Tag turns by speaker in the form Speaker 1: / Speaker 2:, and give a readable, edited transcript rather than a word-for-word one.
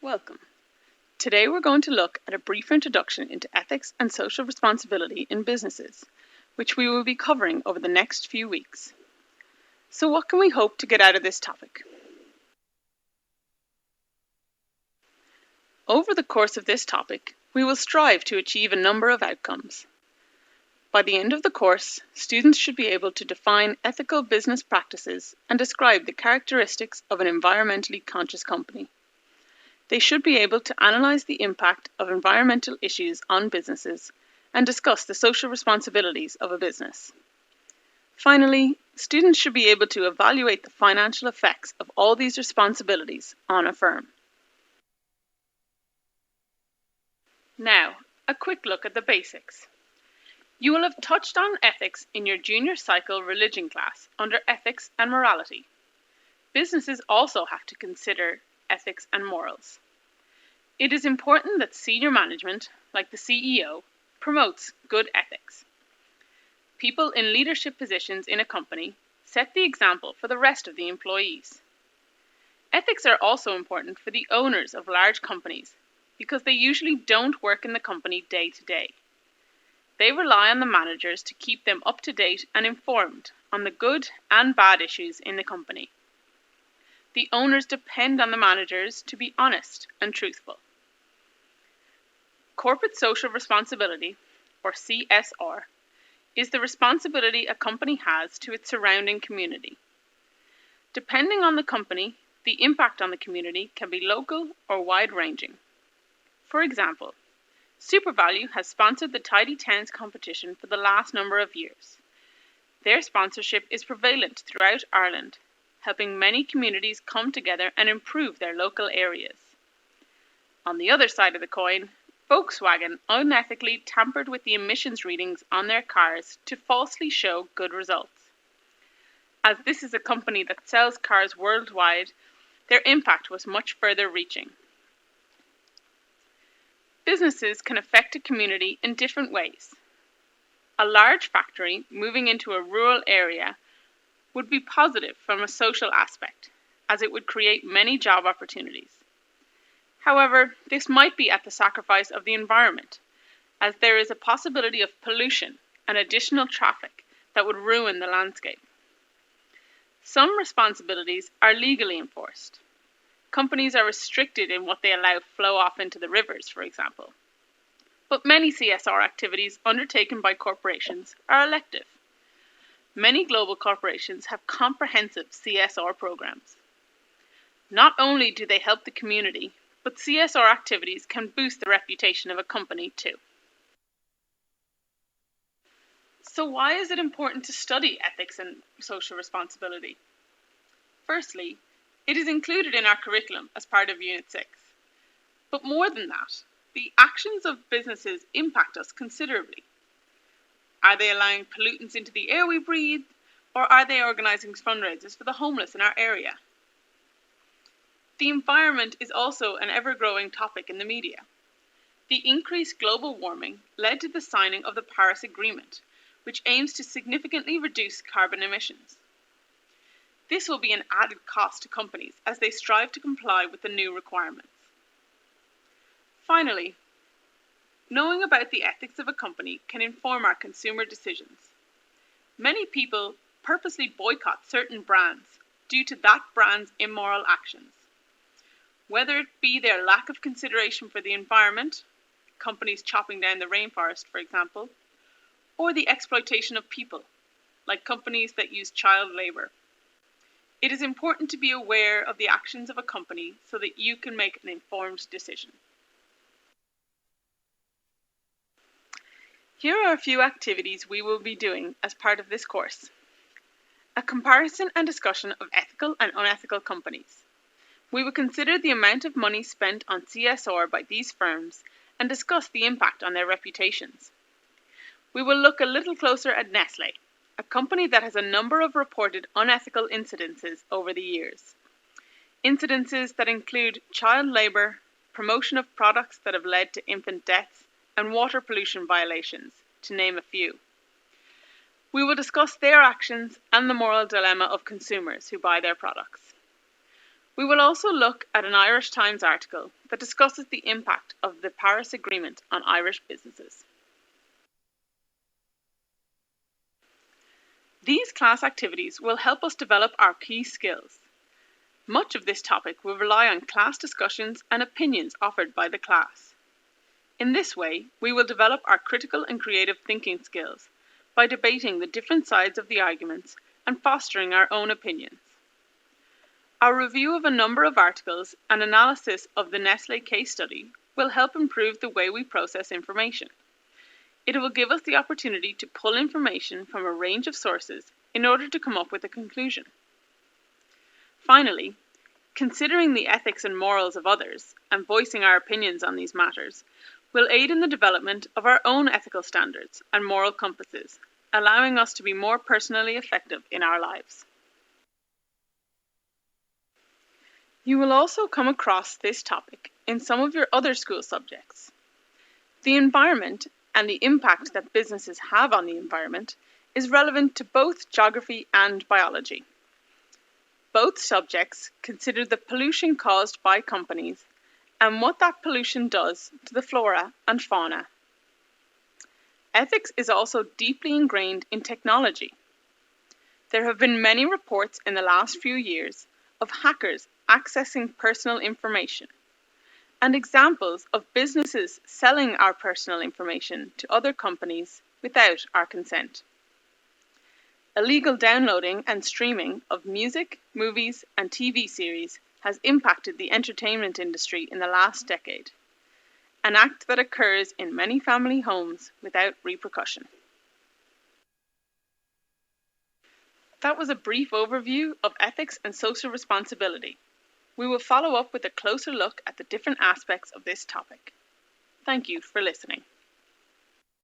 Speaker 1: Welcome. Today we're going to look at a brief introduction into ethics and social responsibility in businesses, which we will be covering over the next few weeks. So what can we hope to get out of this topic? Over the course of this topic, we will strive to achieve a number of outcomes. By the end of the course, students should be able to define ethical business practices and describe the characteristics of an environmentally conscious company. They should be able to analyze the impact of environmental issues on businesses and discuss the social responsibilities of a business. Finally, students should be able to evaluate the financial effects of all these responsibilities on a firm. Now, a quick look at the basics. You will have touched on ethics in your junior cycle religion class under ethics and morality. Businesses also have to consider ethics and morals. It is important that senior management, like the CEO, promotes good ethics. People in leadership positions in a company set the example for the rest of the employees. Ethics are also important for the owners of large companies because they usually don't work in the company day to day. They rely on the managers to keep them up to date and informed on the good and bad issues in the company. The owners depend on the managers to be honest and truthful. Corporate social responsibility, or CSR, is the responsibility a company has to its surrounding community. Depending on the company, the impact on the community can be local or wide-ranging. For example, SuperValu has sponsored the Tidy Towns competition for the last number of years. Their sponsorship is prevalent throughout Ireland, helping many communities come together and improve their local areas. On the other side of the coin, Volkswagen unethically tampered with the emissions readings on their cars to falsely show good results. As this is a company that sells cars worldwide, their impact was much further reaching. Businesses can affect a community in different ways. A large factory moving into a rural area would be positive from a social aspect, as it would create many job opportunities. However, this might be at the sacrifice of the environment, as there is a possibility of pollution and additional traffic that would ruin the landscape. Some responsibilities are legally enforced. Companies are restricted in what they allow flow off into the rivers, for example. But many CSR activities undertaken by corporations are elective. Many global corporations have comprehensive CSR programs. Not only do they help the community, but CSR activities can boost the reputation of a company too. So why is it important to study ethics and social responsibility? Firstly, it is included in our curriculum as part of Unit 6. But more than that, the actions of businesses impact us considerably. Are they allowing pollutants into the air we breathe, or are they organising fundraisers for the homeless in our area? The environment is also an ever-growing topic in the media. The increased global warming led to the signing of the Paris Agreement, which aims to significantly reduce carbon emissions. This will be an added cost to companies as they strive to comply with the new requirements. Finally, knowing about the ethics of a company can inform our consumer decisions. Many people purposely boycott certain brands due to that brand's immoral actions. Whether it be their lack of consideration for the environment, companies chopping down the rainforest, for example, or the exploitation of people, like companies that use child labour. It is important to be aware of the actions of a company so that you can make an informed decision. Here are a few activities we will be doing as part of this course. A comparison and discussion of ethical and unethical companies. We will consider the amount of money spent on CSR by these firms and discuss the impact on their reputations. We will look a little closer at Nestlé, a company that has a number of reported unethical incidences over the years. Incidences that include child labour, promotion of products that have led to infant deaths, and water pollution violations, to name a few. We will discuss their actions and the moral dilemma of consumers who buy their products. We will also look at an Irish Times article that discusses the impact of the Paris Agreement on Irish businesses. These class activities will help us develop our key skills. Much of this topic will rely on class discussions and opinions offered by the class. In this way, we will develop our critical and creative thinking skills by debating the different sides of the arguments and fostering our own opinions. Our review of a number of articles and analysis of the Nestlé case study will help improve the way we process information. It will give us the opportunity to pull information from a range of sources in order to come up with a conclusion. Finally, considering the ethics and morals of others and voicing our opinions on these matters will aid in the development of our own ethical standards and moral compasses, allowing us to be more personally effective in our lives. You will also come across this topic in some of your other school subjects. The environment and the impact that businesses have on the environment is relevant to both geography and biology. Both subjects consider the pollution caused by companies and what that pollution does to the flora and fauna. Ethics is also deeply ingrained in technology. There have been many reports in the last few years of hackers accessing personal information, and examples of businesses selling our personal information to other companies without our consent. Illegal downloading and streaming of music, movies, and TV series has impacted the entertainment industry in the last decade, an act that occurs in many family homes without repercussion. That was a brief overview of ethics and social responsibility. We will follow up with a closer look at the different aspects of this topic. Thank you for listening.